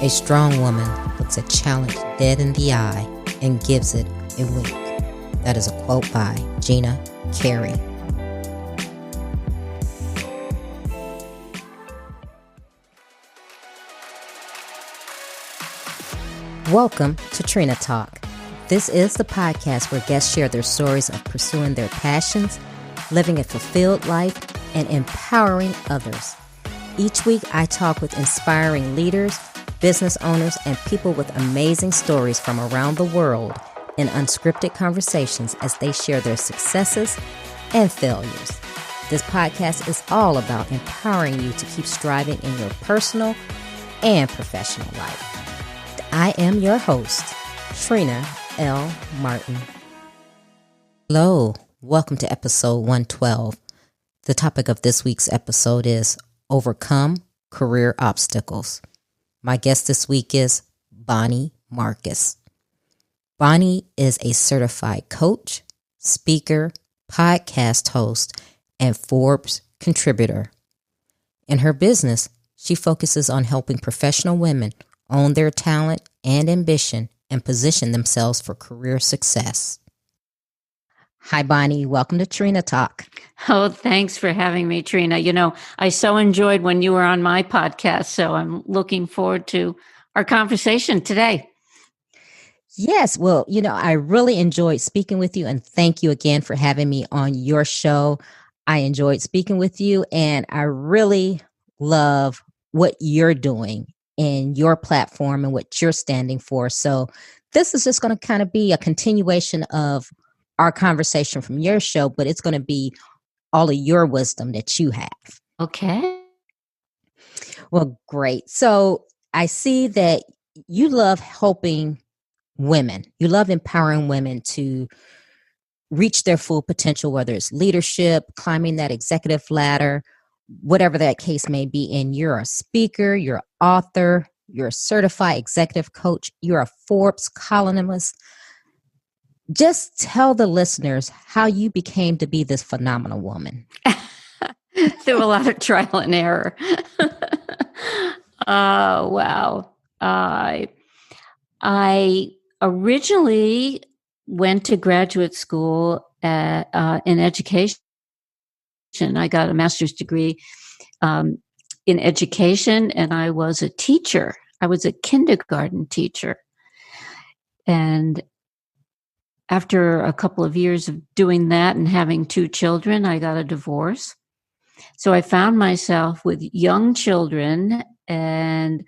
A strong woman looks a challenge dead in the eye and gives it a wink. That is a quote by Gina Carey. Welcome to Trina Talk. This is the podcast where guests share their stories of pursuing their passions, living a fulfilled life, and empowering others. Each week, I talk with inspiring leaders, business owners, and people with amazing stories from around the world in unscripted conversations as they share their successes and failures. This podcast is all about empowering you to keep striving in your personal and professional life. I am your host, Trina L. Martin. Hello, welcome to episode 112. The topic of this week's episode is Overcome Career Obstacles. My guest this week is Bonnie Marcus. Bonnie is a certified coach, speaker, podcast host, and Forbes contributor. In her business, she focuses on helping professional women own their talent and ambition and position themselves for career success. Hi, Bonnie. Welcome to Trina Talk. Oh, thanks for having me, Trina. You know, I so enjoyed when you were on my podcast, so I'm looking forward to our conversation today. Yes. Well, I really enjoyed speaking with you, and thank you again for having me on your show. I enjoyed speaking with you, and I really love what you're doing and your platform and what you're standing for. So this is just going to kind of be a continuation of our conversation from your show, but it's going to be all of your wisdom that you have. Okay. Well, great. So I see that you love helping women. You love empowering women to reach their full potential, whether it's leadership, climbing that executive ladder, whatever that case may be. And you're a speaker, you're an author, you're a certified executive coach, you're a Forbes columnist. Just tell the listeners how you became to be this phenomenal woman. Through a lot of trial and error. Oh, wow. I originally went to graduate school in education. I got a master's degree in education, and I was a teacher. I was a kindergarten teacher. And after a couple of years of doing that and having 2 children, I got a divorce. So I found myself with young children and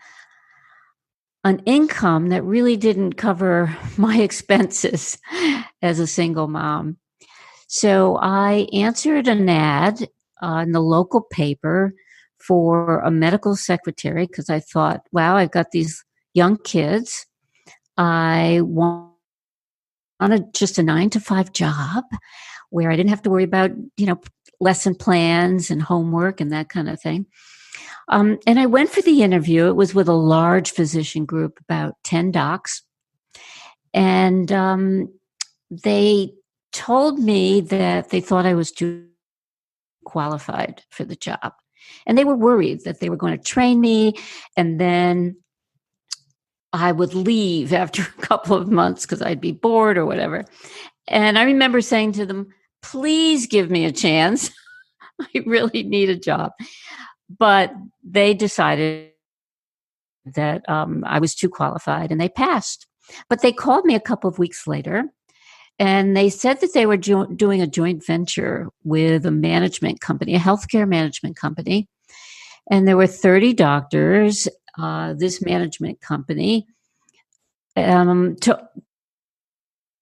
an income that really didn't cover my expenses as a single mom. So I answered an ad in the local paper for a medical secretary because I thought, wow, I've got these young kids. I wanted just a 9-to-5 job where I didn't have to worry about, lesson plans and homework and that kind of thing. And I went for the interview. It was with a large physician group, about 10 docs. And they told me that they thought I was too qualified for the job. And they were worried that they were going to train me and then I would leave after a couple of months because I'd be bored or whatever. And I remember saying to them, please give me a chance. I really need a job. But they decided that I was too qualified and they passed. But they called me a couple of weeks later and they said that they were doing a joint venture with a management company, a healthcare management company. And there were 30 doctors. This management company, they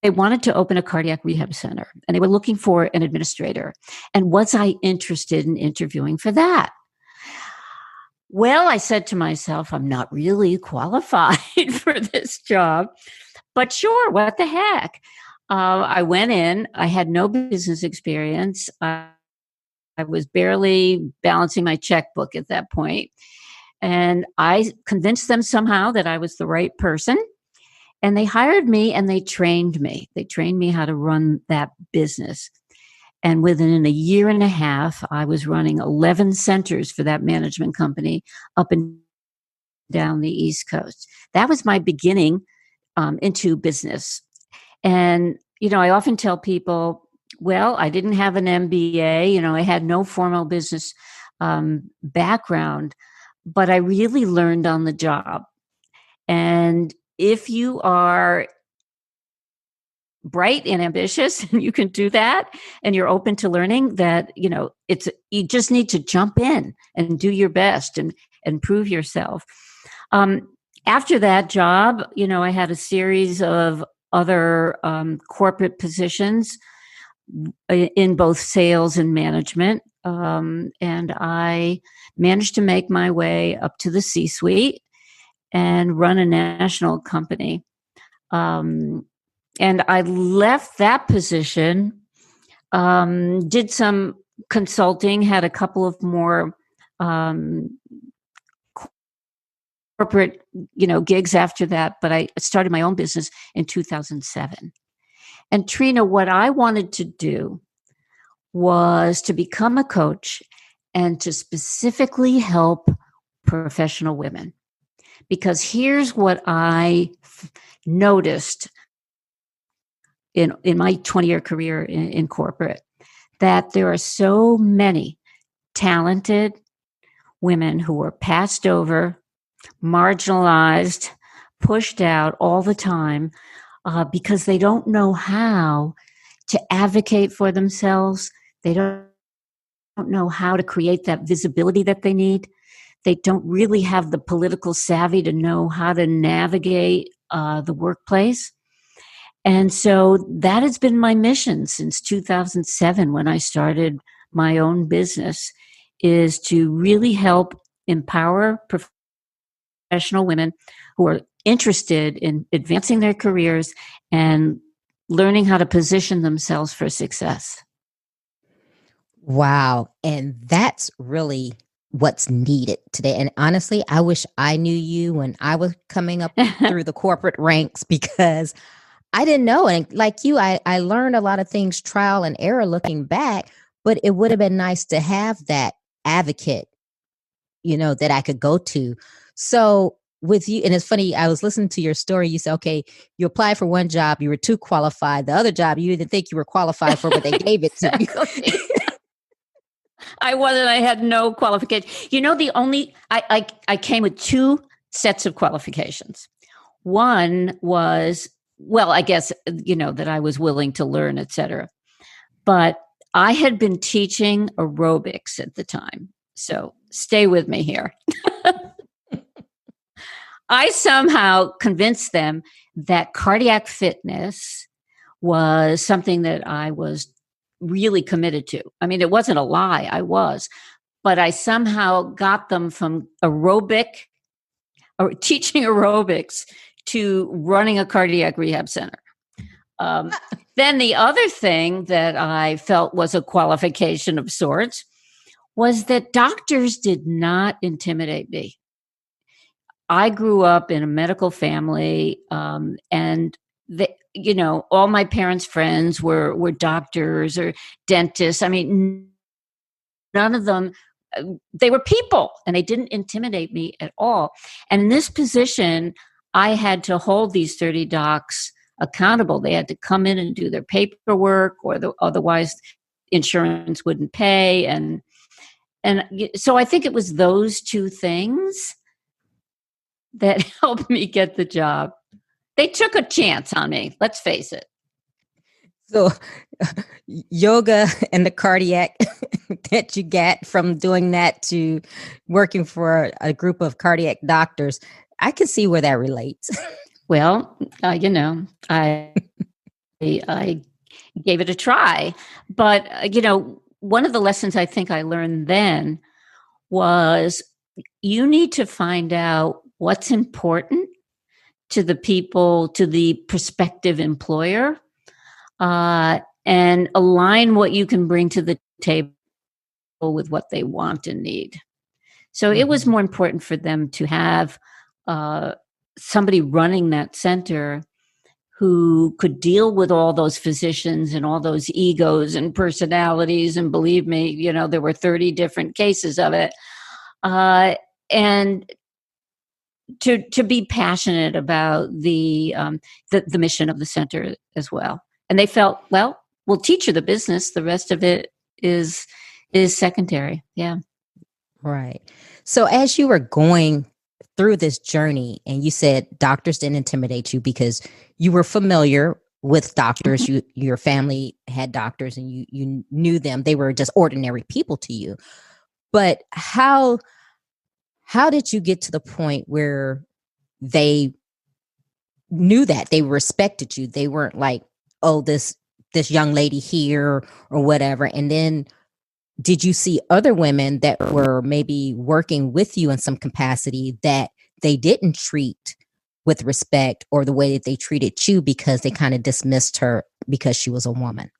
wanted to open a cardiac rehab center and they were looking for an administrator. And was I interested in interviewing for that? Well, I said to myself, I'm not really qualified for this job, but sure, what the heck? I went in, I had no business experience. I was barely balancing my checkbook at that point. And I convinced them somehow that I was the right person. And they hired me and they trained me. They trained me how to run that business. And within a year and a half, I was running 11 centers for that management company up in down the East Coast. That was my beginning into business. And, I often tell people, well, I didn't have an MBA, I had no formal business background, but I really learned on the job. And if you are bright and ambitious and you can do that and you're open to learning, that you just need to jump in and do your best and prove yourself. After that job, I had a series of other corporate positions in both sales and management, and I managed to make my way up to the C-suite and run a national company. And I left that position, did some consulting, had a couple of more corporate, gigs after that, but I started my own business in 2007. And Trina, what I wanted to do was to become a coach and to specifically help professional women. Because here's what I noticed in my 20-year career in corporate, that there are so many talented women who are passed over, marginalized, pushed out all the time because they don't know how to advocate for themselves. They don't know how to create that visibility that they need. They don't really have the political savvy to know how to navigate the workplace. And so that has been my mission since 2007 when I started my own business, is to really help empower professional women who are interested in advancing their careers and learning how to position themselves for success. Wow. And that's really what's needed today. And honestly, I wish I knew you when I was coming up through the corporate ranks, because I didn't know. And like you, I learned a lot of things, trial and error looking back, but it would have been nice to have that advocate, that I could go to. So with you, and it's funny, I was listening to your story. You said, okay, you applied for one job, you were too qualified. The other job, you didn't think you were qualified for, but they gave it to you. I wasn't. I had no qualification. I came with two sets of qualifications. One was, well, I guess, that I was willing to learn, et cetera. But I had been teaching aerobics at the time. So stay with me here. I somehow convinced them that cardiac fitness was something that I was really committed to. I mean, it wasn't a lie. I was. But I somehow got them from aerobic or teaching aerobics to running a cardiac rehab center. Then the other thing that I felt was a qualification of sorts was that doctors did not intimidate me. I grew up in a medical family, and all my parents' friends were doctors or dentists. I mean, none of them, they were people, and they didn't intimidate me at all. And in this position, I had to hold these 30 docs accountable. They had to come in and do their paperwork, or otherwise insurance wouldn't pay. And so I think it was those two things that helped me get the job. They took a chance on me, let's face it. So yoga and the cardiac that you get from doing that to working for a group of cardiac doctors, I can see where that relates. Well, I gave it a try. But, one of the lessons I think I learned then was you need to find out what's important to the people, to the prospective employer, and align what you can bring to the table with what they want and need. So it was more important for them to have somebody running that center who could deal with all those physicians and all those egos and personalities. And believe me, there were 30 different cases of it. And to be passionate about the mission of the center as well. And they felt, well, we'll teach you the business. The rest of it is secondary. Yeah. Right. So as you were going through this journey, and you said doctors didn't intimidate you because you were familiar with doctors, your family had doctors, and you knew them. They were just ordinary people to you. But how did you get to the point where they knew that they respected you? They weren't like, oh, this young lady here or whatever. And then did you see other women that were maybe working with you in some capacity that they didn't treat with respect or the way that they treated you because they kind of dismissed her because she was a woman?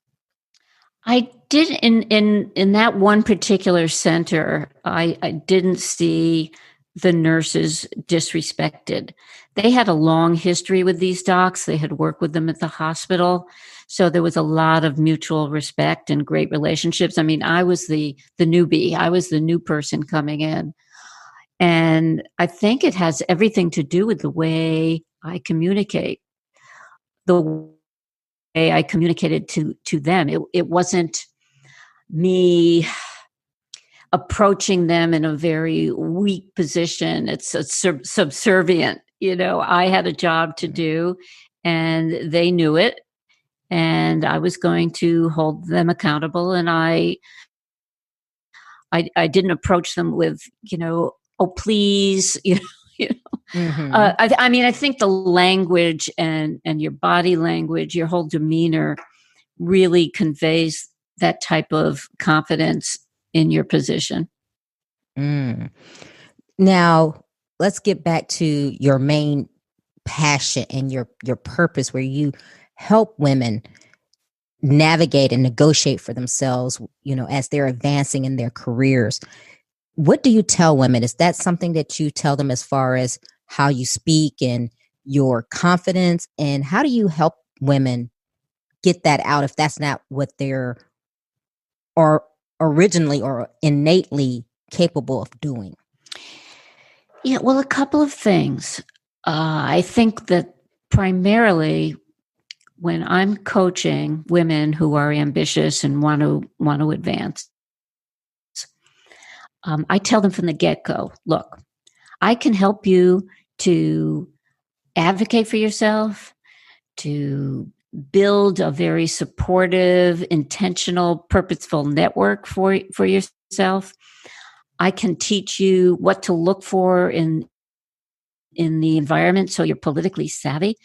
I did in that one particular center, I didn't see the nurses disrespected. They had a long history with these docs. They had worked with them at the hospital. So there was a lot of mutual respect and great relationships. I mean, I was the newbie. I was the new person coming in. And I think it has everything to do with the way I communicate, the way I communicated to them. It wasn't me approaching them in a very weak position. It's a subservient. I had a job to do, and they knew it, and I was going to hold them accountable. And I didn't approach them with, oh, please, I mean, I think the language and your body language, your whole demeanor really conveys that type of confidence in your position. Now, let's get back to your main passion and your purpose, where you help women navigate and negotiate for themselves, as they're advancing in their careers. What do you tell women? Is that something that you tell them as far as how you speak and your confidence? And how do you help women get that out if that's not what they're or originally or innately capable of doing? Yeah, well, a couple of things. I think that primarily when I'm coaching women who are ambitious and want to advance, I tell them from the get-go, look, I can help you to advocate for yourself, to build a very supportive, intentional, purposeful network for yourself. I can teach you what to look for in the environment so you're politically savvy.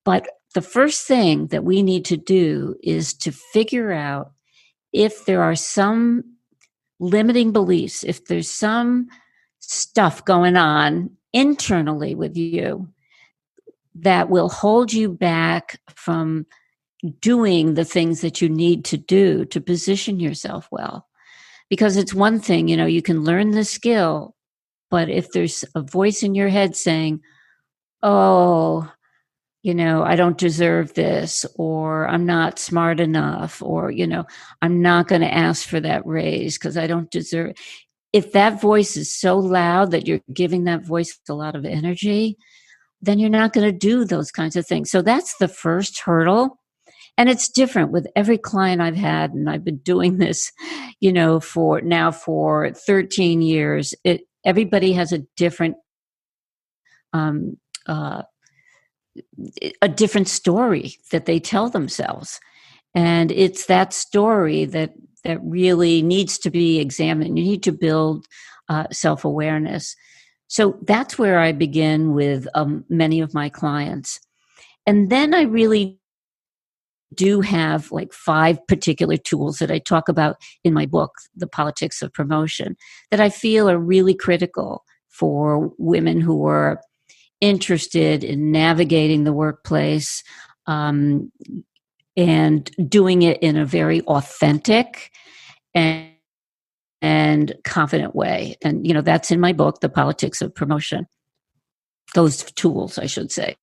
But the first thing that we need to do is to figure out if there are some limiting beliefs, if there's some stuff going on internally with you that will hold you back from doing the things that you need to do to position yourself well. Because it's one thing, you can learn the skill, but if there's a voice in your head saying, oh, I don't deserve this, or I'm not smart enough, or, I'm not going to ask for that raise because I don't deserve it. If that voice is so loud that you're giving that voice a lot of energy, then you're not going to do those kinds of things. So that's the first hurdle. And it's different with every client I've had. And I've been doing this, for 13 years. Everybody has a different, a different story that they tell themselves. And it's that story that really needs to be examined. You need to build self-awareness. So that's where I begin with many of my clients. And then I really do have like 5 particular tools that I talk about in my book, The Politics of Promotion, that I feel are really critical for women who are interested in navigating the workplace and doing it in a very authentic and confident way. And, that's in my book, The Politics of Promotion. Those tools, I should say.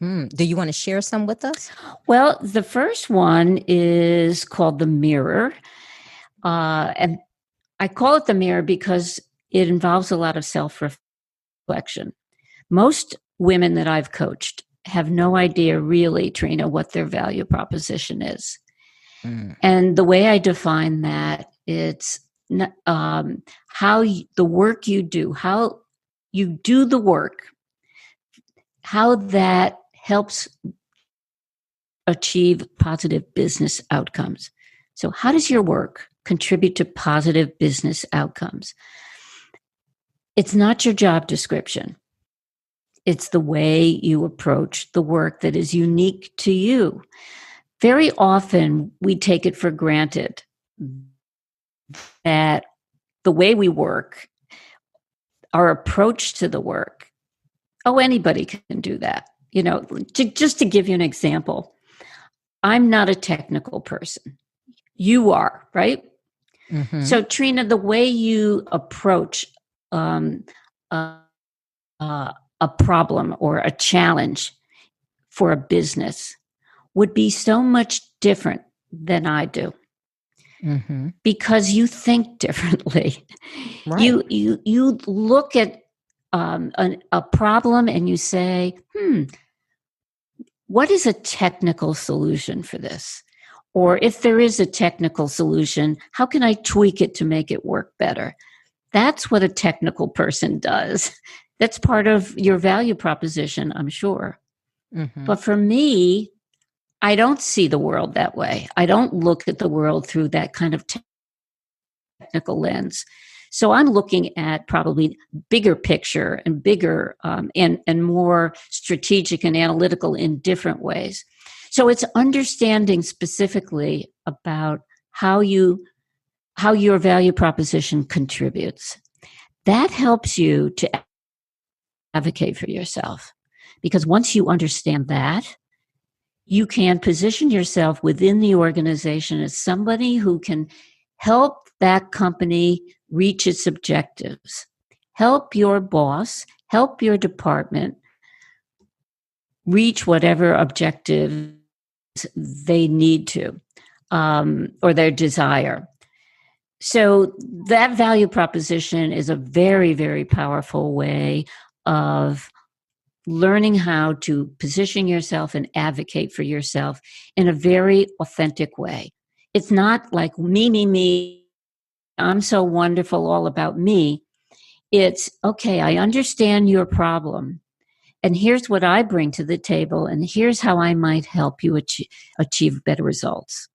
Do you want to share some with us? Well, the first one is called the mirror. And I call it the mirror because it involves a lot of self-reflection. reflection. Most women that I've coached have no idea really, Trina, what their value proposition is. And the way I define that, it's the work you do, how you do the work, how that helps achieve positive business outcomes. So how does your work contribute to positive business outcomes? It's not your job description. It's the way you approach the work that is unique to you. Very often we take it for granted that the way we work, our approach to the work, anybody can do that. Just to give you an example, I'm not a technical person. You are, right? Mm-hmm. So, Trina, the way you approach a problem or a challenge for a business would be so much different than I do. Mm-hmm. Because you think differently. Right. You look at a problem and you say, what is a technical solution for this? Or if there is a technical solution, how can I tweak it to make it work better? That's what a technical person does. That's part of your value proposition, I'm sure. Mm-hmm. But for me, I don't see the world that way. I don't look at the world through that kind of technical lens. So I'm looking at probably bigger picture and bigger and more strategic and analytical in different ways. So it's understanding specifically about how your value proposition contributes. That helps you to advocate for yourself. Because once you understand that, you can position yourself within the organization as somebody who can help that company reach its objectives, help your boss, help your department reach whatever objectives they need to, or their desire. So that value proposition is a very, very powerful way of learning how to position yourself and advocate for yourself in a very authentic way. It's not like me, I'm so wonderful, all about me. It's, okay, I understand your problem, and here's what I bring to the table, and here's how I might help you achieve better results.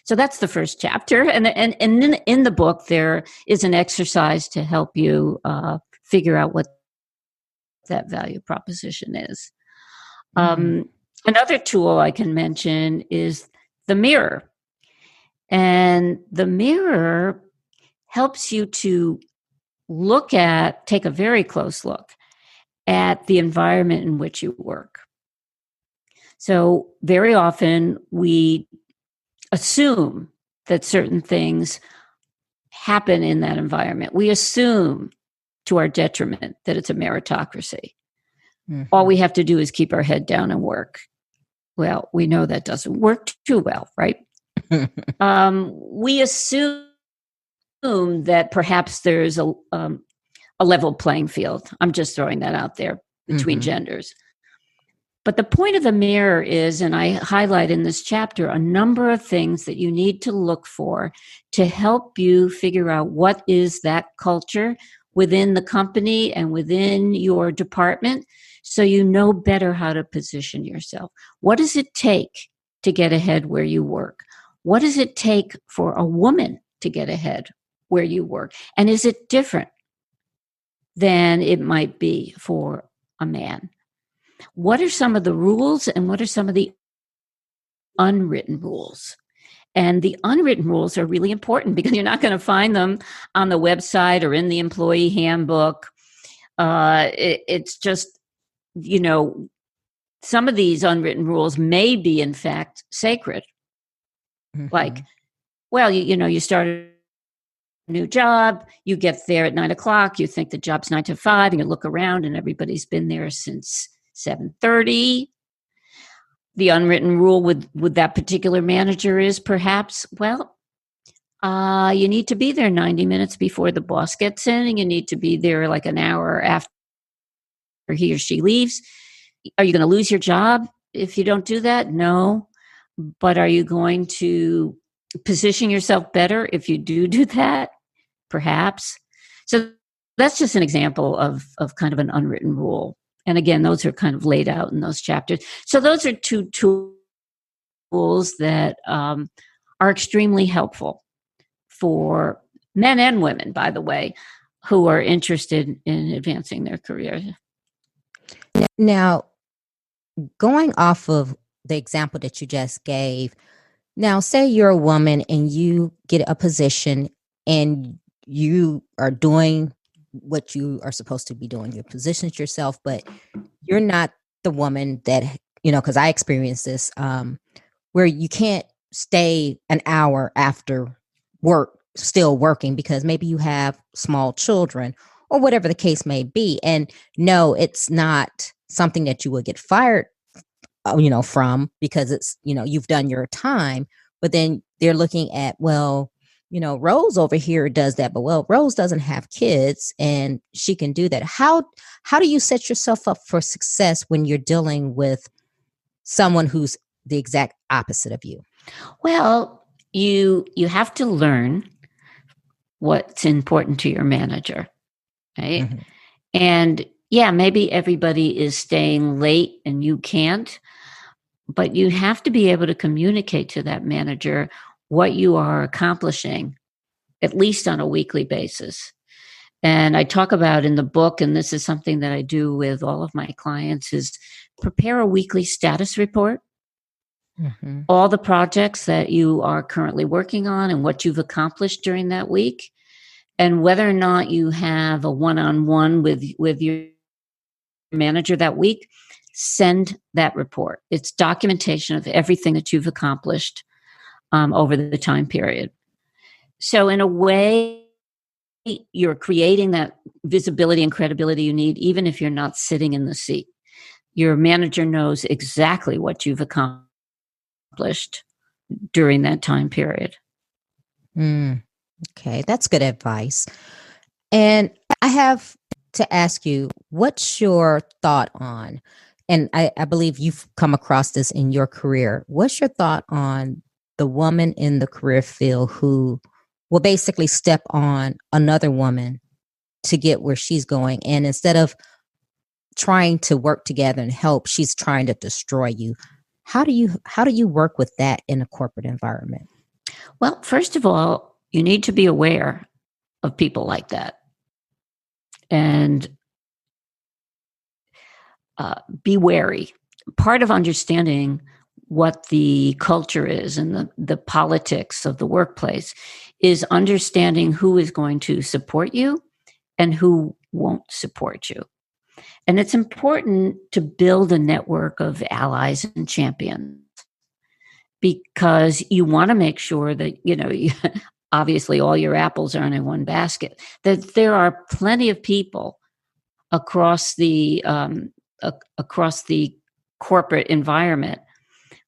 So that's the first chapter. And in the book, there is an exercise to help you figure out what that value proposition is. Another tool I can mention is the mirror. And the mirror helps you to take a very close look at the environment in which you work. So very often we assume that certain things happen in that environment. We assume to our detriment that it's a meritocracy. Mm-hmm. All we have to do is keep our head down and work. Well, we know that doesn't work too well, right? We assume that perhaps there's a level playing field. I'm just throwing that out there between genders. But the point of the mirror is, and I highlight in this chapter, a number of things that you need to look for to help you figure out what is that culture within the company and within your department, so you know better how to position yourself. What does it take to get ahead where you work? What does it take for a woman to get ahead where you work? And is it different than it might be for a man? What are some of the rules and what are some of the unwritten rules? And the unwritten rules are really important because you're not going to find them on the website or in the employee handbook. It's just, some of these unwritten rules may be, in fact, sacred. Mm-hmm. Like, well, you start a new job, you get there at 9:00, you think the job's 9 to 5, and you look around and everybody's been there since 7:30. The unwritten rule with that particular manager is perhaps, you need to be there 90 minutes before the boss gets in, and you need to be there like an hour after he or she leaves. Are you going to lose your job if you don't do that? No. But are you going to position yourself better if you do that? Perhaps. So that's just an example of kind of an unwritten rule. And again, those are kind of laid out in those chapters. So those are two tools that are extremely helpful for men and women, by the way, who are interested in advancing their career. Now, going off of the example that you just gave, now say you're a woman and you get a position and you are doing what you are supposed to be doing. You positioned yourself, but you're not the woman that, because I experienced this, where you can't stay an hour after work still working because maybe you have small children or whatever the case may be. And no, it's not something that you would get fired from, because it's, you've done your time. But then they're looking at, well, Rose over here does that, but well, Rose doesn't have kids and she can do that. How do you set yourself up for success when you're dealing with someone who's the exact opposite of you? Well, you have to learn what's important to your manager, right? Mm-hmm. And yeah, maybe everybody is staying late and you can't, but you have to be able to communicate to that manager what you are accomplishing, at least on a weekly basis. And I talk about in the book, and this is something that I do with all of my clients, is prepare a weekly status report. Mm-hmm. All the projects that you are currently working on and what you've accomplished during that week, and whether or not you have a one-on-one with your manager that week, send that report. It's documentation of everything that you've accomplished over the time period. So in a way, you're creating that visibility and credibility you need, even if you're not sitting in the seat. Your manager knows exactly what you've accomplished during that time period. Okay, that's good advice. And I have to ask you, what's your thought on, and I believe you've come across this in your career, what's your thought on the woman in the career field who will basically step on another woman to get where she's going, and instead of trying to work together and help, she's trying to destroy you? How do you work with that in a corporate environment? Well, first of all, you need to be aware of people like that, and be wary. Part of understanding what the culture is and the politics of the workplace is understanding who is going to support you and who won't support you. And it's important to build a network of allies and champions, because you want to make sure that, obviously all your apples aren't in one basket, that there are plenty of people across the corporate environment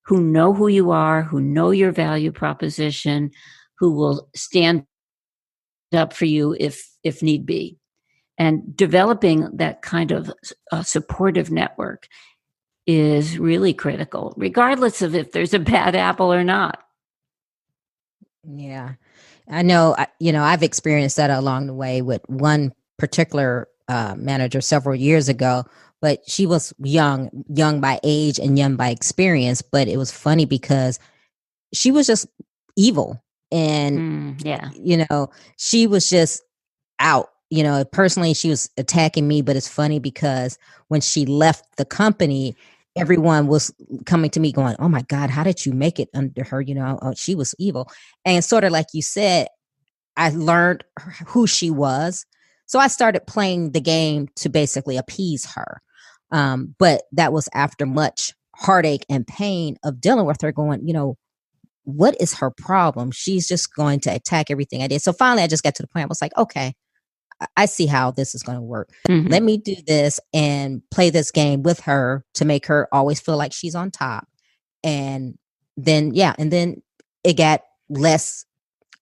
who know who you are, who know your value proposition, who will stand up for you if need be. And developing that kind of supportive network is really critical, regardless of if there's a bad apple or not. Yeah, I know. I've experienced that along the way with one particular manager several years ago, but she was young by age and young by experience. But it was funny because she was just evil, and Yeah. she was just out. Personally, she was attacking me. But it's funny because when she left the company, everyone was coming to me going, "Oh my God, how did you make it under her? She was evil." And sort of like you said, I learned who she was. So I started playing the game to basically appease her. But that was after much heartache and pain of dealing with her going, what is her problem? She's just going to attack everything I did. So finally, I just got to the point. I was like, okay, I see how this is going to work. Mm-hmm. Let me do this and play this game with her to make her always feel like she's on top. And then it got less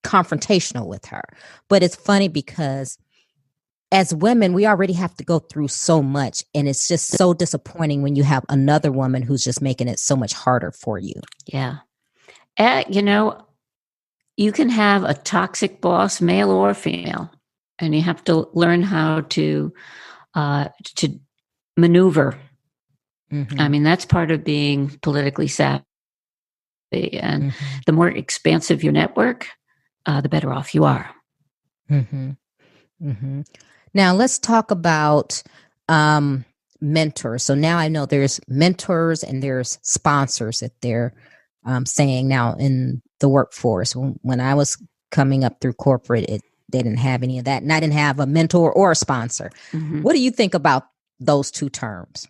confrontational with her. But it's funny because as women, we already have to go through so much. And it's just so disappointing when you have another woman who's just making it so much harder for you. Yeah. You can have a toxic boss, male or female, and you have to learn how to maneuver. Mm-hmm. I mean, that's part of being politically savvy. And the more expansive your network, the better off you are. Mm-hmm. Mm-hmm. Now let's talk about mentors. So now I know there's mentors and there's sponsors that they're saying now in the workforce. When I was coming up through corporate, they didn't have any of that, and I didn't have a mentor or a sponsor. Mm-hmm. What do you think about those two terms?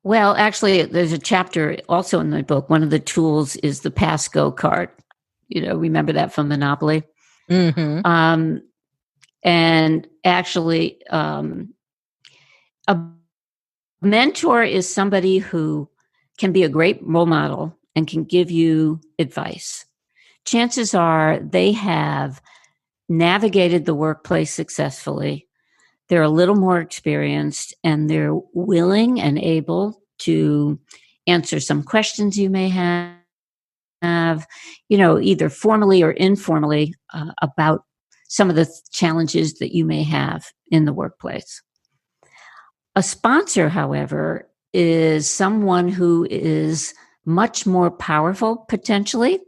Well, actually, there's a chapter also in the book. One of the tools is the pass-go card. Remember that from Monopoly? Mm-hmm. And actually, a mentor is somebody who can be a great role model and can give you advice. Chances are they have navigated the workplace successfully. They're a little more experienced, and they're willing and able to answer some questions you may have, either formally or informally about some of the challenges that you may have in the workplace. A sponsor, however, is someone who is much more powerful potentially.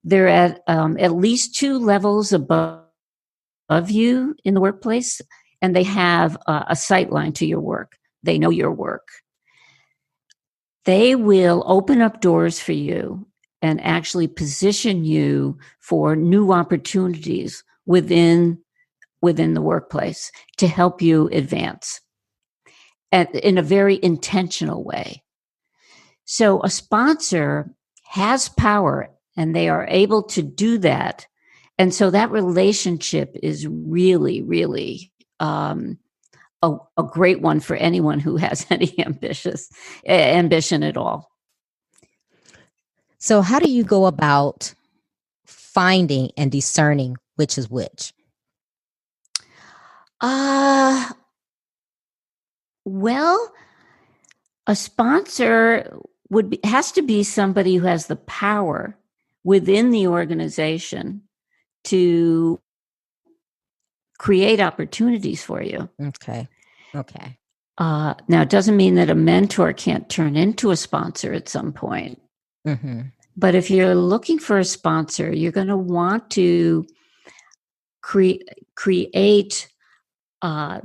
They're at least 2 levels above you in the workplace, and they have a sight line to your work. They know your work. They will open up doors for you and actually position you for new opportunities within the workplace to help you advance in a very intentional way. So a sponsor has power, and they are able to do that. And so that relationship is really, really a great one for anyone who has any ambition at all. So how do you go about finding and discerning which is which? Well, a sponsor has to be somebody who has the power within the organization to create opportunities for you. Okay. Now, it doesn't mean that a mentor can't turn into a sponsor at some point. Mm-hmm. But if you're looking for a sponsor, you're going to want to create a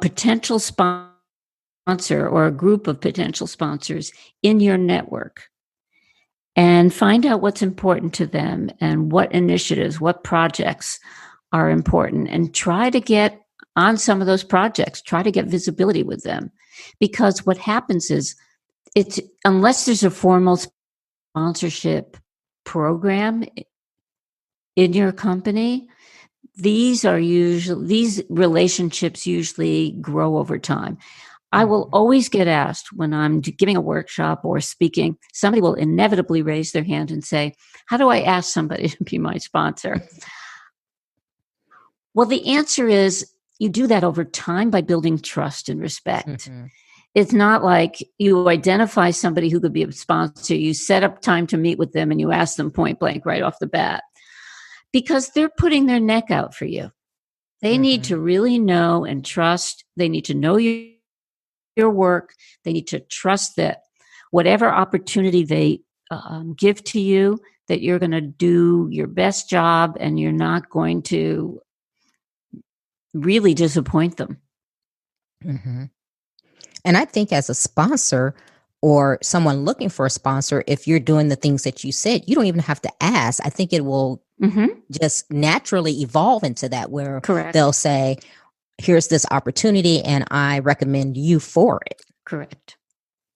potential sponsor or a group of potential sponsors in your network, and find out what's important to them and what initiatives, what projects are important, and try to get on some of those projects, try to get visibility with them. Because what happens is, unless there's a formal sponsorship program in your company, these relationships usually grow over time. I will always get asked when I'm giving a workshop or speaking, somebody will inevitably raise their hand and say, how do I ask somebody to be my sponsor? Well, the answer is you do that over time by building trust and respect. Mm-hmm. It's not like you identify somebody who could be a sponsor, you set up time to meet with them, and you ask them point blank right off the bat, because they're putting their neck out for you. They mm-hmm. need to really know and trust. They need to know your work. They need to trust that whatever opportunity they give to you, that you're going to do your best job and you're not going to really disappoint them. Mm-hmm. And I think as a sponsor or someone looking for a sponsor, if you're doing the things that you said, you don't even have to ask. I think it will mm-hmm. just naturally evolve into that, where Correct. They'll say, here's this opportunity and I recommend you for it. Correct.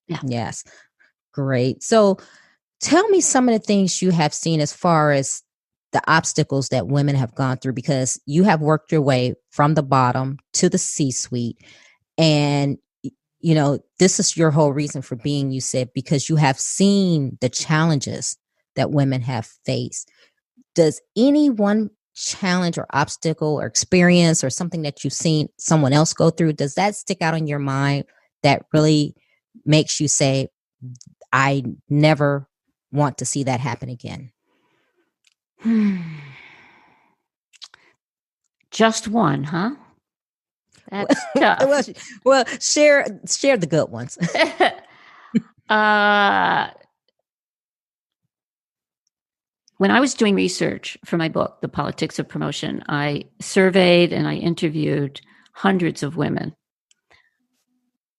Yeah. Yes. Great. So tell me some of the things you have seen as far as the obstacles that women have gone through, because you have worked your way from the bottom to the C-suite. And, you know, this is your whole reason for being, you said, because you have seen the challenges that women have faced. Does any one challenge or obstacle or experience or something that you've seen someone else go through, does that stick out in your mind that really makes you say, I never want to see that happen again? Just one, huh? That's tough. Well, share the good ones. When I was doing research for my book, The Politics of Promotion, I surveyed and I interviewed hundreds of women.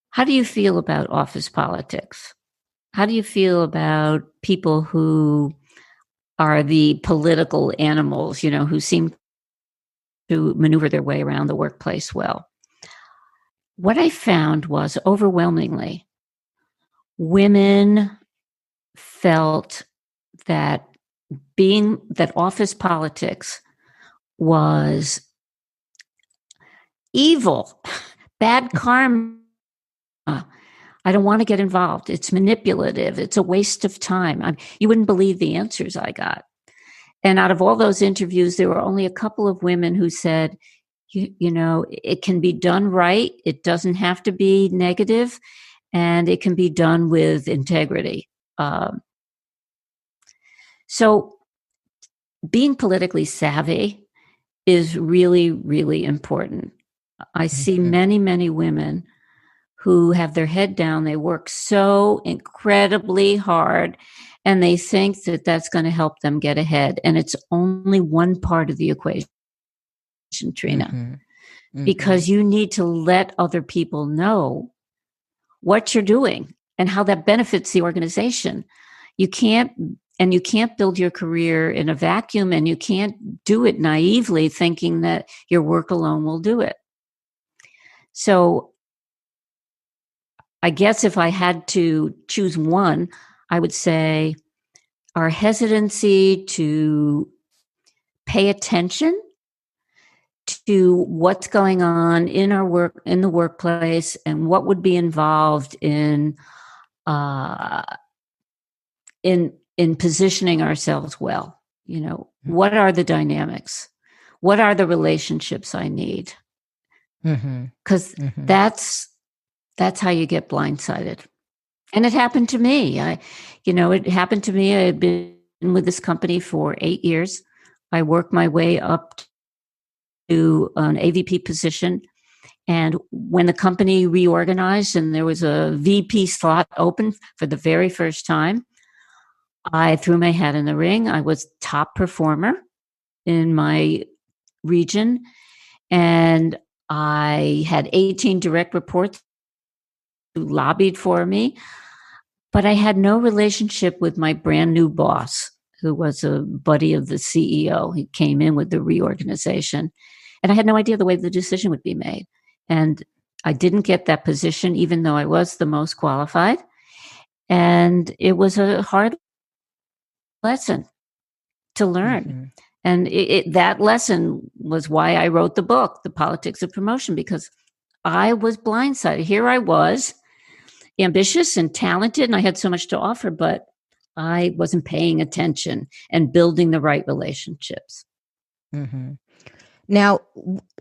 How do you feel about office politics? How do you feel about people who are the political animals, who seem to maneuver their way around the workplace well? What I found was overwhelmingly, women felt that office politics was evil, bad karma. I don't want to get involved. It's manipulative. It's a waste of time. You wouldn't believe the answers I got. And out of all those interviews, there were only a couple of women who said, it can be done right. It doesn't have to be negative, and it can be done with integrity. So being politically savvy is really, really important. I see many, many women who have their head down. They work so incredibly hard, and they think that that's going to help them get ahead. And it's only one part of the equation, Trina, because you need to let other people know what you're doing and how that benefits the organization. You can't build your career in a vacuum, and you can't do it naively thinking that your work alone will do it. So I guess if I had to choose one, I would say our hesitancy to pay attention to what's going on in our work, in the workplace, and what would be involved in positioning ourselves well. What are the dynamics? What are the relationships I need? Because that's how you get blindsided. And it happened to me. It happened to me. I had been with this company for 8 years. I worked my way up to an AVP position. And when the company reorganized and there was a VP slot open for the very first time, I threw my hat in the ring. I was top performer in my region, and I had 18 direct reports who lobbied for me, but I had no relationship with my brand new boss, who was a buddy of the CEO. He came in with the reorganization, and I had no idea the way the decision would be made. And I didn't get that position, even though I was the most qualified. And it was a hard lesson to learn. And that lesson was why I wrote the book, The Politics of Promotion, because I was blindsided. Here I was, ambitious and talented, and I had so much to offer, but I wasn't paying attention and building the right relationships. Now,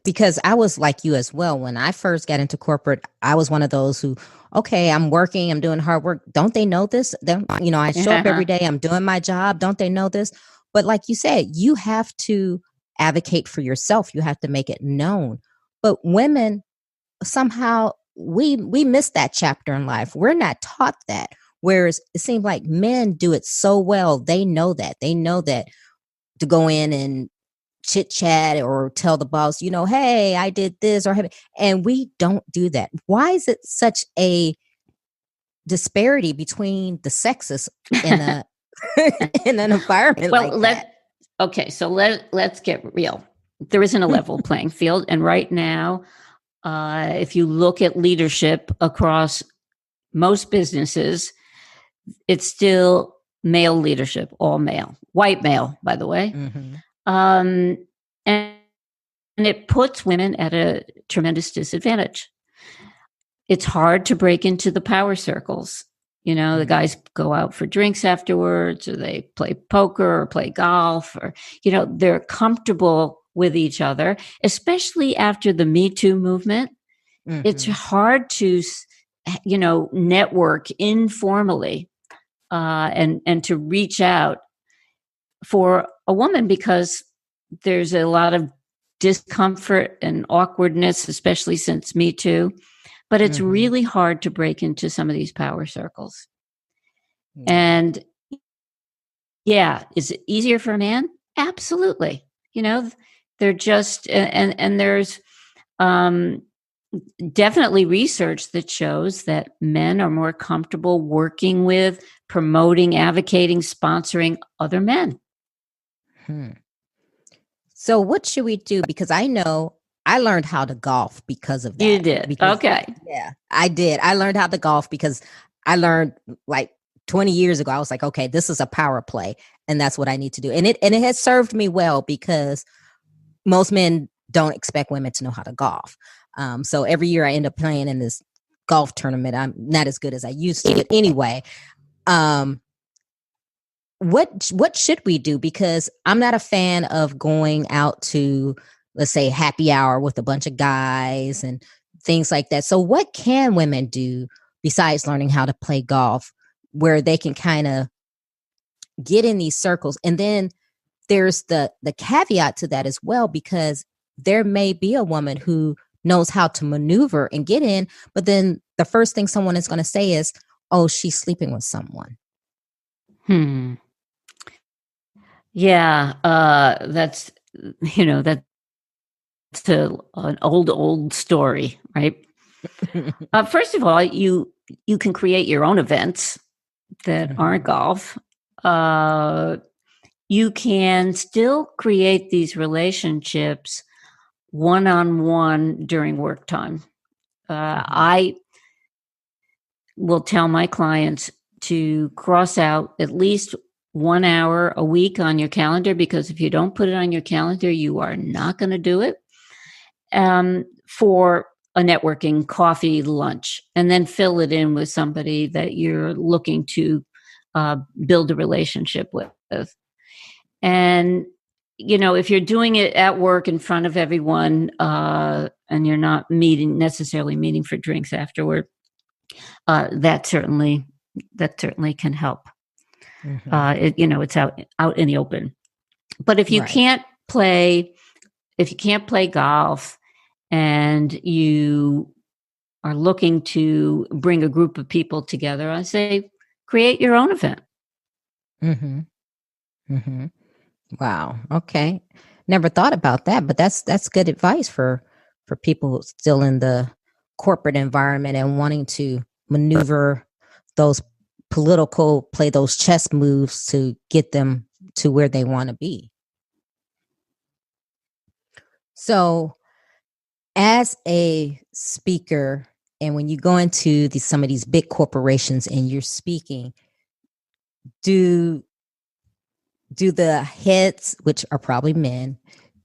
because I was like you as well, when I first got into corporate, I was one of those who, okay, I'm working, I'm doing hard work. Don't they know this? I show up every day, I'm doing my job. Don't they know this? But like you said, you have to advocate for yourself. You have to make it known. But women, somehow we miss that chapter in life. We're not taught that. Whereas it seems like men do it so well. They know that. They know that to go in and chit chat or tell the boss, hey, I did this, and we don't do that. Why is it such a disparity between the sexes in a in an environment like that? Okay, so let's get real. There isn't a level playing field, and right now, if you look at leadership across most businesses, it's still male leadership, all male, white male, by the way. And it puts women at a tremendous disadvantage. It's hard to break into the power circles. The guys go out for drinks afterwards, or they play poker or play golf, or, they're comfortable with each other, especially after the Me Too movement. It's hard to, network informally and to reach out for a woman, because there's a lot of discomfort and awkwardness, especially since Me Too. But it's really hard to break into some of these power circles. And is it easier for a man? Absolutely. They're just, and there's definitely research that shows that men are more comfortable working with, promoting, advocating, sponsoring other men. So what should we do? Because I know I learned how to golf because of that. You did? Okay. Yeah, I did. I learned how to golf because I learned like 20 years ago. I was like, okay, this is a power play, and that's what I need to do. And it has served me well, because most men don't expect women to know how to golf. So every year I end up playing in this golf tournament. I'm not as good as I used to, but anyway, what should we do? Because I'm not a fan of going out to, let's say, happy hour with a bunch of guys and things like that. So what can women do besides learning how to play golf, where they can kind of get in these circles? And then there's the caveat to that as well, because there may be a woman who knows how to maneuver and get in, but then the first thing someone is going to say is, oh, she's sleeping with someone. Yeah, that's an old story, right? First of all, you can create your own events that aren't golf. You can still create these relationships one-on-one during work time. I will tell my clients to cross out at least 1 hour a week on your calendar, because if you don't put it on your calendar, you are not going to do it, for a networking coffee, lunch, and then fill it in with somebody that you're looking to build a relationship with. And, if you're doing it at work in front of everyone, and you're not necessarily meeting for drinks afterward, that certainly can help. It's out in the open. But if you can't play golf, and you are looking to bring a group of people together, I say create your own event. Wow. Okay. Never thought about that, but that's good advice for people still in the corporate environment and wanting to maneuver those play those chess moves to get them to where they want to be. So as a speaker, and when you go into some of these big corporations and you're speaking, do the heads, which are probably men,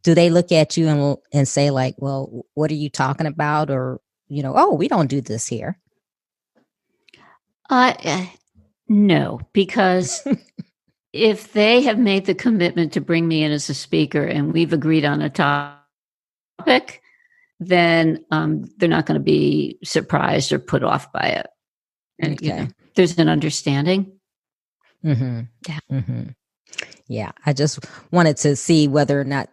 do they look at you and say like, well, what are you talking about? Or, oh, we don't do this here. No, because if they have made the commitment to bring me in as a speaker and we've agreed on a topic, then they're not going to be surprised or put off by it. And there's an understanding. Yeah, I just wanted to see whether or not,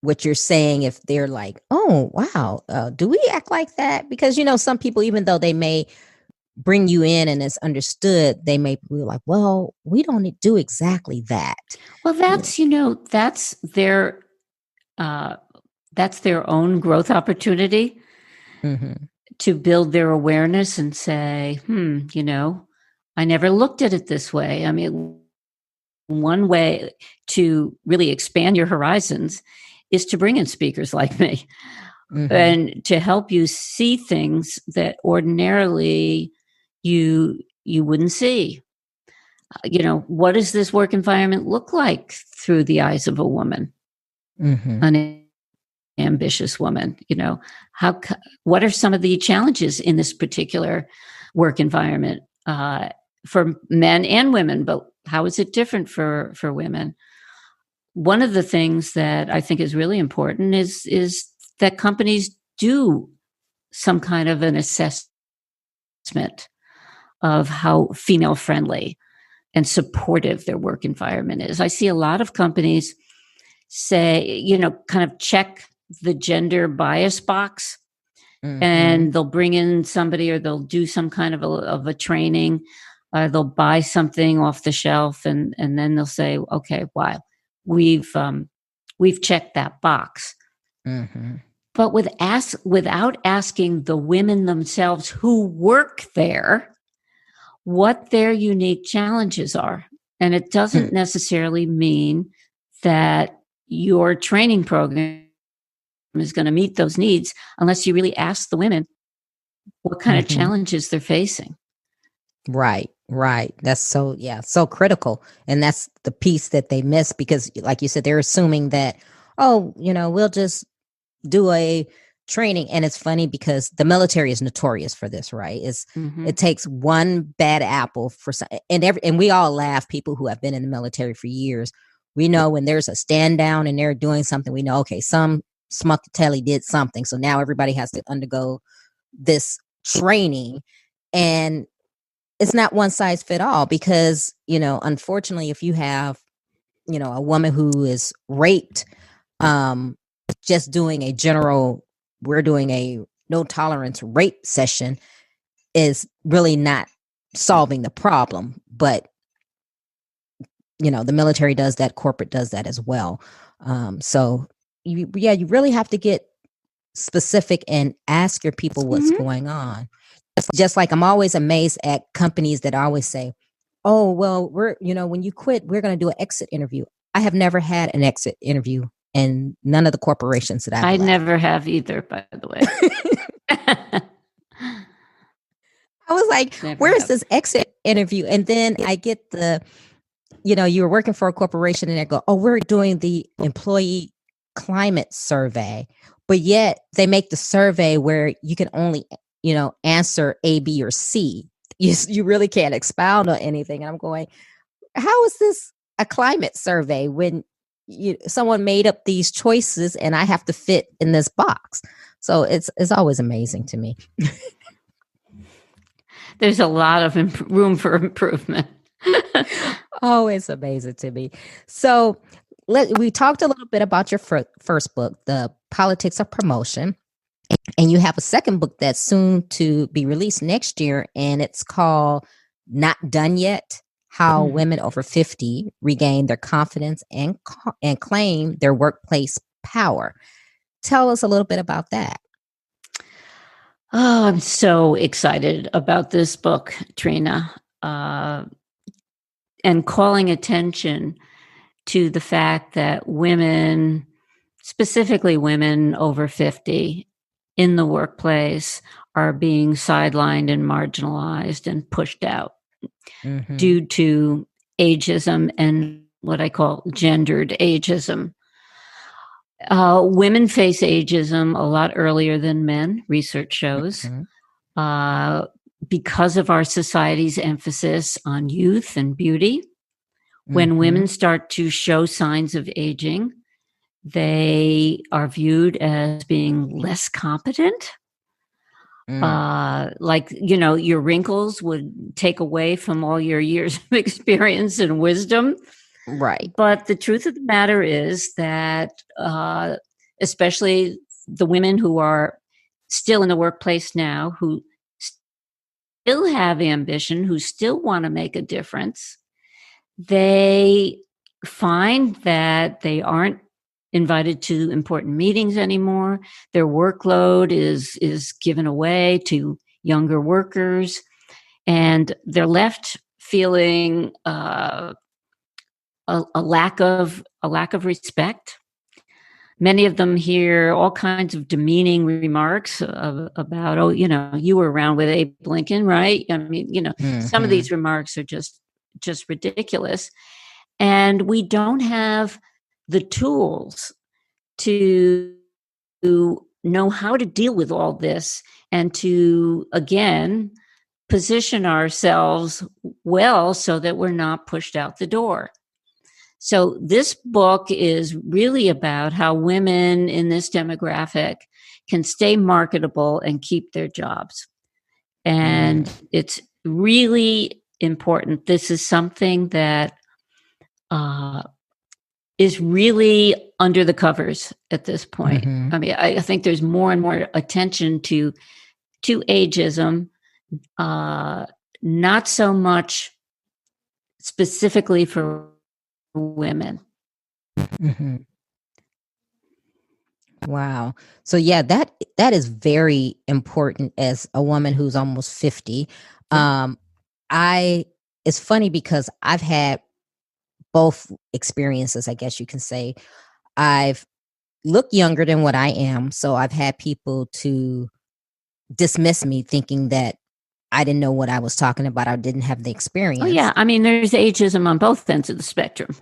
what you're saying, if they're like, oh, wow, do we act like that? Because, some people, even though they may bring you in and it's understood, they may be like, well, we don't do exactly that. Well, that's, that's their own growth opportunity to build their awareness and say, I never looked at it this way. I mean, one way to really expand your horizons is to bring in speakers like me and to help you see things that ordinarily you wouldn't see. What does this work environment look like through the eyes of a woman, an ambitious woman? What are some of the challenges in this particular work environment? for men and women, but how is it different for women? One of the things that I think is really important is that companies do some kind of an assessment of how female friendly and supportive their work environment is. I see a lot of companies say, kind of check the gender bias box, and they'll bring in somebody, or they'll do some kind of a training. They'll buy something off the shelf, and then they'll say, okay, wow, we've checked that box. But without asking the women themselves who work there what their unique challenges are. And it doesn't necessarily mean that your training program is going to meet those needs unless you really ask the women what kind of challenges they're facing. Right. That's so critical. And that's the piece that they miss because, like you said, they're assuming that, we'll just do a training. And it's funny because the military is notorious for this, right? It takes one bad apple for some, and we all laugh, people who have been in the military for years. We know when there's a stand down and they're doing something, we know, okay, some smuckatelli did something. So now everybody has to undergo this training. And it's not one size fit all because, unfortunately, if you have, a woman who is raped, just doing a general, we're doing a no tolerance rape session is really not solving the problem. But, the military does that, corporate does that as well. So you really have to get specific and ask your people what's going on. Just like I'm always amazed at companies that always say, oh, well, when you quit, we're going to do an exit interview. I have never had an exit interview in none of the corporations that I've left. Never have either, by the way. I was like, where's this exit interview? And then I get you were working for a corporation and they go, oh, we're doing the employee climate survey. But yet they make the survey where you can only answer A, B, or C. You really can't expound on anything. And I'm going, how is this a climate survey when someone made up these choices and I have to fit in this box? So it's always amazing to me. There's a lot of room for improvement. Always amazing to me. So we talked a little bit about your first book, The Politics of Promotion. And you have a second book that's soon to be released next year, and it's called Not Done Yet: How Women Over 50 Regain Their Confidence and Claim Their Workplace Power. Tell us a little bit about that. Oh, I'm so excited about this book, Trina, and calling attention to the fact that women, specifically women over 50, in the workplace are being sidelined and marginalized and pushed out due to ageism and what I call gendered ageism. Women face ageism a lot earlier than men, research shows, because of our society's emphasis on youth and beauty. When women start to show signs of aging, they are viewed as being less competent. Your wrinkles would take away from all your years of experience and wisdom. Right. But the truth of the matter is that especially the women who are still in the workplace now, who still have ambition, who still want to make a difference, they find that they aren't invited to important meetings anymore. Their workload is given away to younger workers, and they're left feeling a lack of respect. Many of them hear all kinds of demeaning remarks about, oh, you were around with Abe Lincoln, right? I mean, some of these remarks are just ridiculous. And we don't have the tools to know how to deal with all this and to, again, position ourselves well so that we're not pushed out the door. So this book is really about how women in this demographic can stay marketable and keep their jobs. And it's really important. This is something that is really under the covers at this point. Mm-hmm. I mean, I think there's more and more attention to ageism, not so much specifically for women. Mm-hmm. Wow. So yeah, that is very important as a woman who's almost 50. It's funny because I've had both experiences, I guess you can say. I've looked younger than what I am, so I've had people to dismiss me thinking that I didn't know what I was talking about. I didn't have the experience. Oh yeah, I mean, there's ageism on both ends of the spectrum.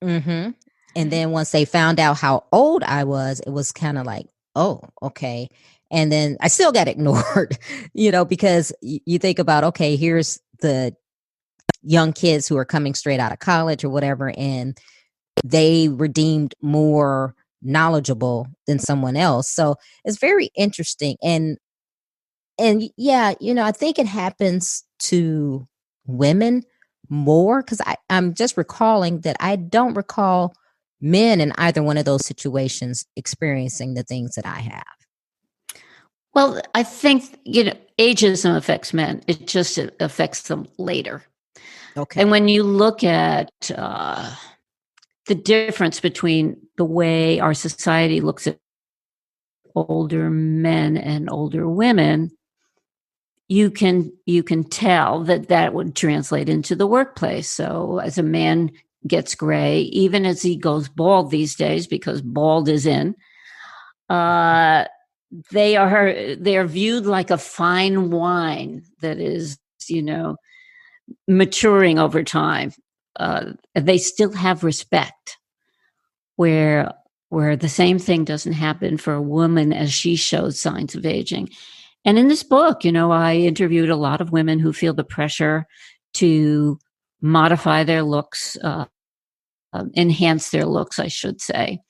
Mm-hmm. And then once they found out how old I was, it was kind of like, oh, okay. And then I still got ignored, because you think about, okay, here's the young kids who are coming straight out of college or whatever, and they were deemed more knowledgeable than someone else. So it's very interesting. And yeah, I think it happens to women more because I'm just recalling that I don't recall men in either one of those situations experiencing the things that I have. Well, I think, ageism affects men. It just affects them later. Okay. And when you look at the difference between the way our society looks at older men and older women, you can tell that would translate into the workplace. So as a man gets gray, even as he goes bald these days, because bald is in, they are viewed like a fine wine that is, maturing over time. They still have respect, where the same thing doesn't happen for a woman as she shows signs of aging. And in this book, I interviewed a lot of women who feel the pressure to modify their looks, enhance their looks, I should say,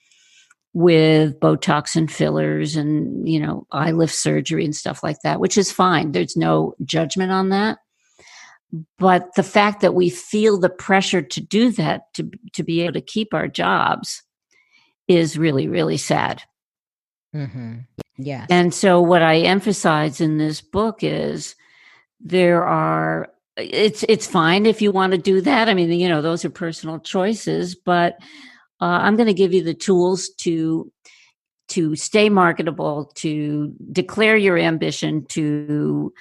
with Botox and fillers and, eye lift surgery and stuff like that, which is fine. There's no judgment on that. But the fact that we feel the pressure to do that, to be able to keep our jobs, is really, really sad. Mm-hmm. Yes. And so what I emphasize in this book is it's fine if you want to do that. I mean, those are personal choices, but I'm going to give you the tools to stay marketable, to declare your ambition, to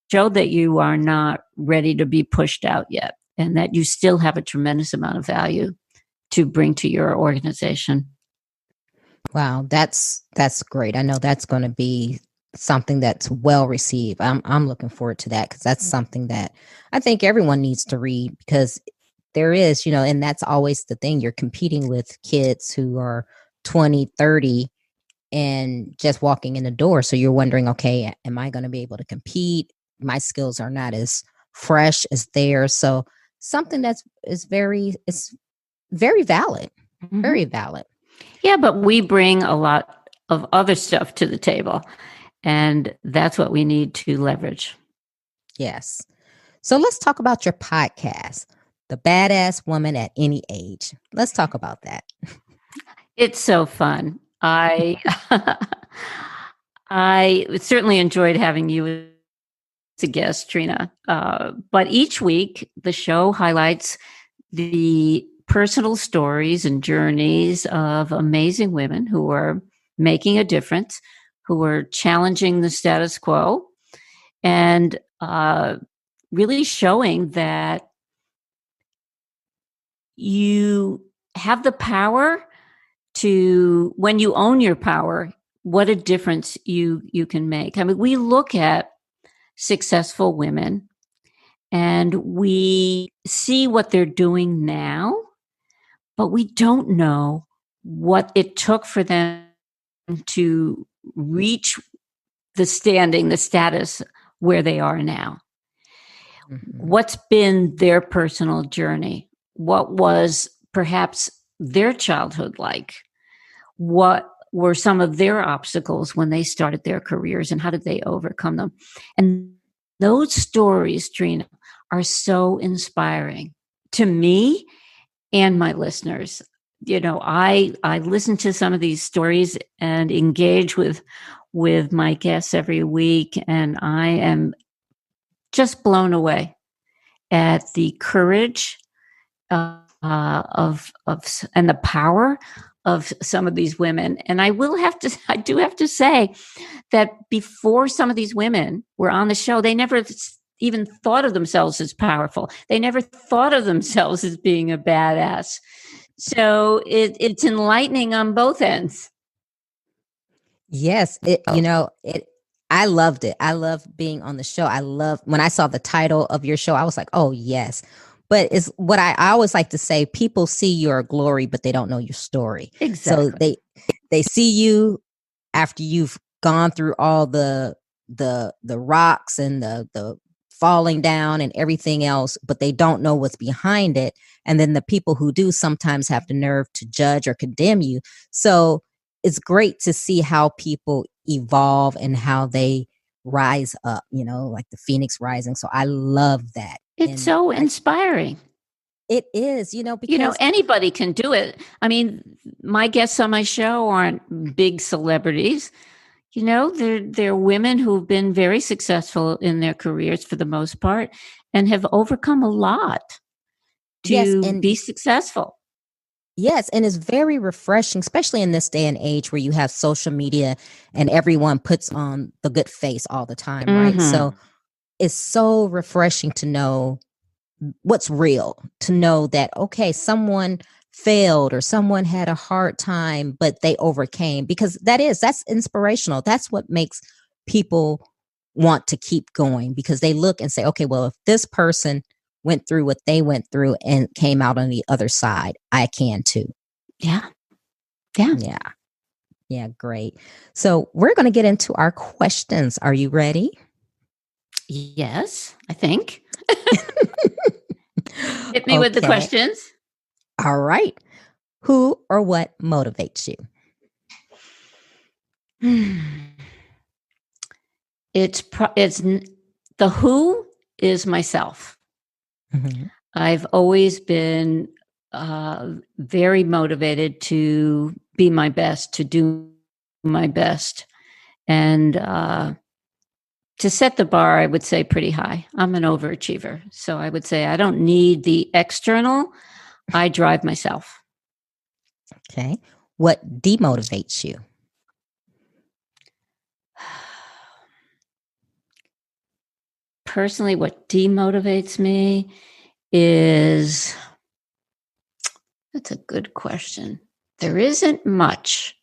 show that you are not ready to be pushed out yet, and that you still have a tremendous amount of value to bring to your organization. Wow, that's great. I know that's going to be something that's well received. I'm looking forward to that because that's something that I think everyone needs to read, because there is, and that's always the thing. You're competing with kids who are 20, 30 and just walking in the door. So you're wondering, okay, am I going to be able to compete? My skills are not as fresh as theirs. So something is very valid, Mm-hmm. very valid. Yeah, but we bring a lot of other stuff to the table, and that's what we need to leverage. Yes. So let's talk about your podcast, The Badass Woman at Any Age. Let's talk about that. It's so fun. I certainly enjoyed having you as a guest, Trina. But each week, the show highlights the personal stories and journeys of amazing women who are making a difference, who are challenging the status quo, and really showing that you have the power to, when you own your power, what a difference you can make. I mean, we look at successful women and we see what they're doing now, but we don't know what it took for them to reach the status where they are now. Mm-hmm. What's been their personal journey? What was perhaps their childhood like? What were some of their obstacles when they started their careers, and how did they overcome them? And those stories, Trina, are so inspiring to me and my listeners. I listen to some of these stories and engage with my guests every week, and I am just blown away at the courage of and the power of some of these women. And I do have to say that before some of these women were on the show, they never even thought of themselves as powerful. They never thought of themselves as being a badass. So it's enlightening on both ends. Yes, I loved it. I love being on the show. I love when I saw the title of your show, I was like, oh yes. But it's what I always like to say, people see your glory, but they don't know your story. So Exactly. they see you after you've gone through all the rocks and the falling down and everything else, but they don't know what's behind it. And then the people who do sometimes have the nerve to judge or condemn you. So it's great to see how people evolve and how they rise up, like the phoenix rising. So I love that. It's so inspiring. It is, because anybody can do it. I mean, my guests on my show aren't big celebrities. They're women who've been very successful in their careers for the most part and have overcome a lot to be successful. Yes, and it's very refreshing, especially in this day and age where you have social media and everyone puts on the good face all the time, right? Mm-hmm. So it's so refreshing to know what's real, to know that, okay, someone failed or someone had a hard time, but they overcame, because that's inspirational. That's what makes people want to keep going, because they look and say, okay, well, if this person went through what they went through and came out on the other side, I can too. Yeah. Yeah, great. So we're going to get into our questions. Are you ready? Yes, I think. Hit me with the questions. All right. Who or what motivates you? It's the who is myself. Mm-hmm. I've always been very motivated to be my best, to do my best, and to set the bar, I would say, pretty high. I'm an overachiever. So I would say I don't need the external. I drive myself. Okay. What demotivates you? Personally, what demotivates me is, that's a good question. There isn't much.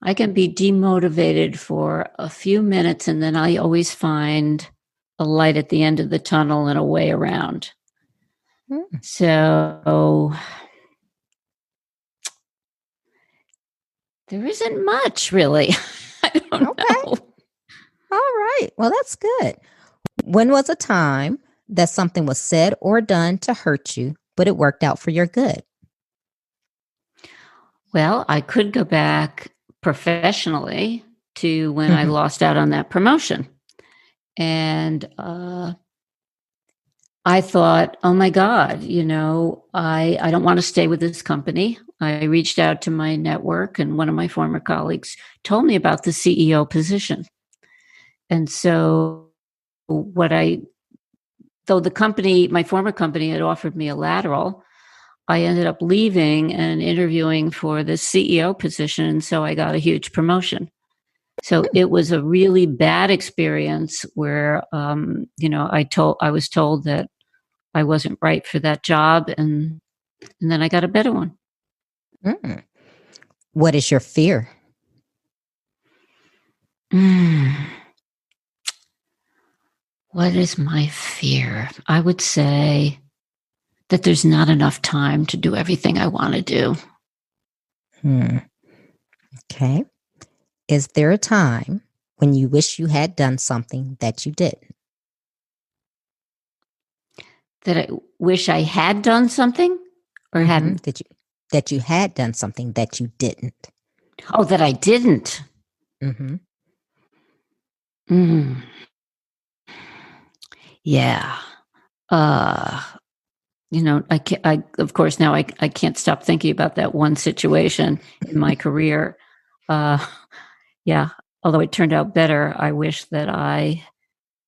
I can be demotivated for a few minutes, and then I always find a light at the end of the tunnel and a way around. So there isn't much, really. I don't know. All right. Well, that's good. When was a time that something was said or done to hurt you, but it worked out for your good? Well, I could go back professionally to when I lost out on that promotion. And I thought, oh my God, I don't want to stay with this company. I reached out to my network, and one of my former colleagues told me about the CEO position. And so though my former company had offered me a lateral, I ended up leaving and interviewing for the CEO position. And so I got a huge promotion. So it was a really bad experience where, I was told that I wasn't right for that job. And then I got a better one. What is your fear? What is my fear? I would say that there's not enough time to do everything I want to do. Okay. Is there a time when you wish you had done something that you didn't. That I wish I had done something or hadn't? That you had done something that you didn't. Oh, that I didn't. Mm-hmm. Yeah. Of course, now I can't stop thinking about that one situation in my career. Yeah. Although it turned out better, I wish that I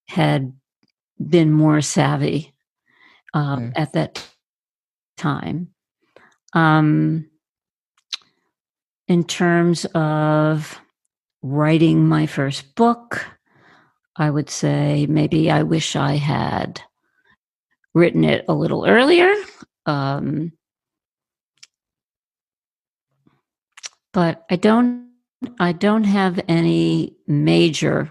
had been more savvy at that time. In terms of writing my first book, I would say maybe I wish I had written it a little earlier. But I don't have any major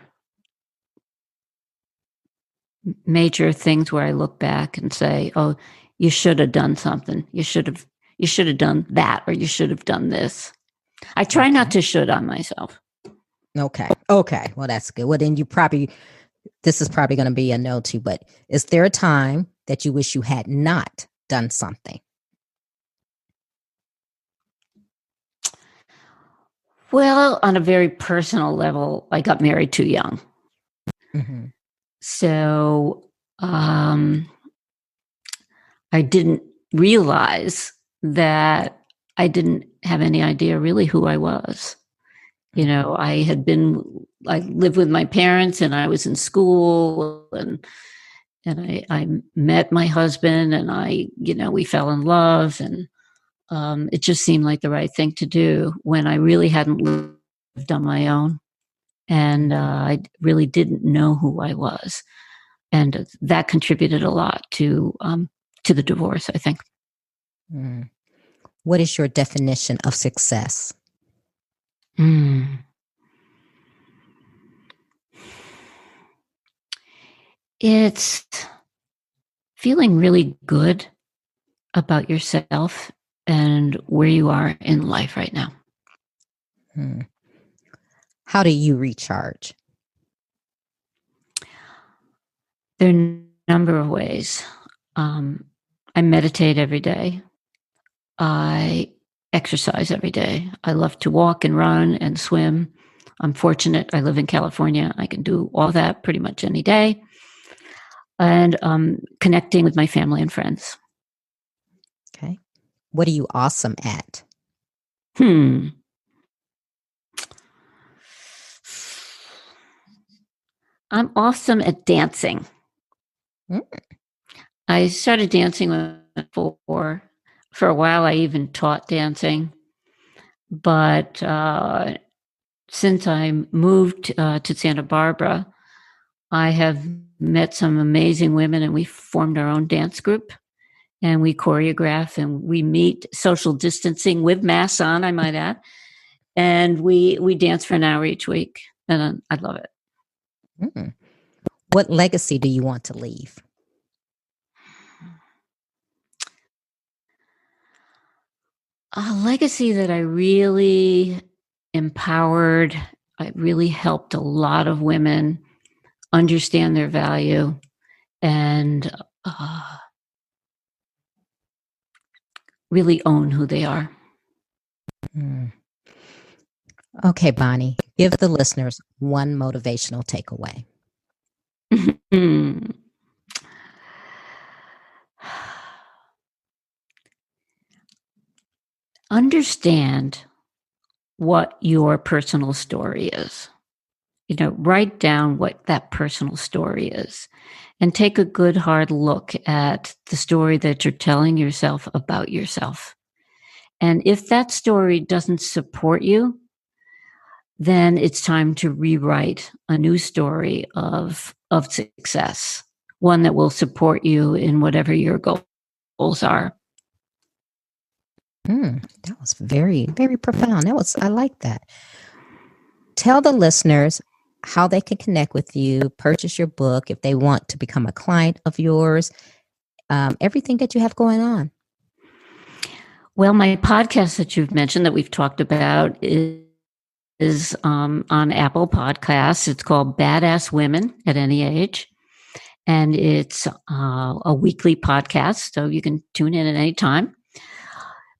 things where I look back and say, "Oh, you should have done something. You should have done that, or you should have done this." I try not to should on myself. Okay. Well, that's good. Well, then this is probably going to be a no too, but is there a time that you wish you had not done something? Well, on a very personal level, I got married too young. Mm-hmm. So I didn't realize that I didn't have any idea really who I was. You know, I lived with my parents and I was in school and I met my husband and we fell in love and it just seemed like the right thing to do when I really hadn't lived on my own. And I really didn't know who I was. And that contributed a lot to the divorce, I think. Mm. What is your definition of success? It's feeling really good about yourself and where you are in life right now. How do you recharge? There are a number of ways. I meditate every day. I exercise every day. I love to walk and run and swim. I'm fortunate. I live in California. I can do all that pretty much any day. And connecting with my family and friends. Okay. What are you awesome at? I'm awesome at dancing. I started dancing for a while. I even taught dancing. But since I moved to Santa Barbara, I have met some amazing women and we formed our own dance group and we choreograph and we meet social distancing with masks on, I might add. And we dance for an hour each week and I love it. What legacy do you want to leave? A legacy that I really empowered. I really helped a lot of women understand their value and really own who they are. Okay, Bonnie, give the listeners one motivational takeaway. Understand what your personal story is. Write down what that personal story is and take a good hard look at the story that you're telling yourself about yourself. And if that story doesn't support you, then it's time to rewrite a new story of success, one that will support you in whatever your goals are. That was very, very profound. I like that. Tell the listeners how they can connect with you, purchase your book, if they want to become a client of yours, everything that you have going on. Well, my podcast that you've mentioned that we've talked about is is on Apple Podcasts. It's called Badass Women at Any Age. And it's a weekly podcast, so you can tune in at any time.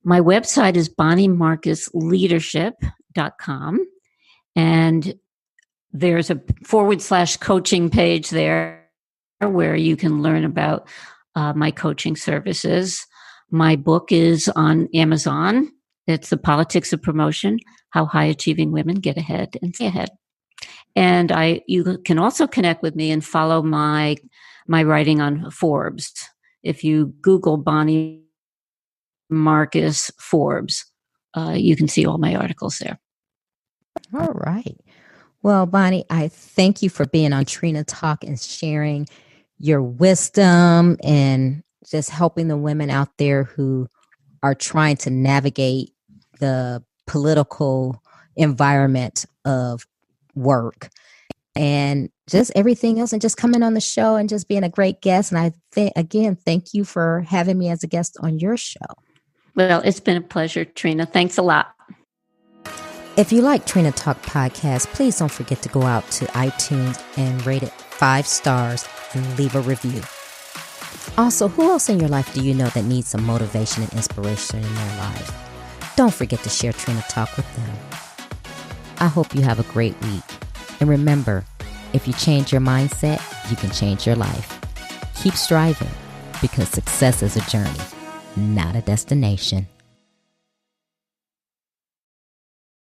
My website is bonniemarcusleadership.com. And there's a /coaching page there where you can learn about my coaching services. My book is on Amazon. It's The Politics of Promotion, How High Achieving Women Get Ahead and Stay Ahead. And you can also connect with me and follow my writing on Forbes. If you Google Bonnie Marcus Forbes, you can see all my articles there. All right. Well, Bonnie, I thank you for being on Trina Talk and sharing your wisdom and just helping the women out there who are trying to navigate the political environment of work and just everything else, and just coming on the show and just being a great guest. And I again, thank you for having me as a guest on your show. Well, it's been a pleasure, Trina. Thanks a lot. If you like Trina Talk podcast, please don't forget to go out to iTunes and rate it 5 stars and leave a review. Also, who else in your life do you know that needs some motivation and inspiration in their life? Don't forget to share Trina Talk with them. I hope you have a great week. And remember, if you change your mindset, you can change your life. Keep striving, because success is a journey, not a destination.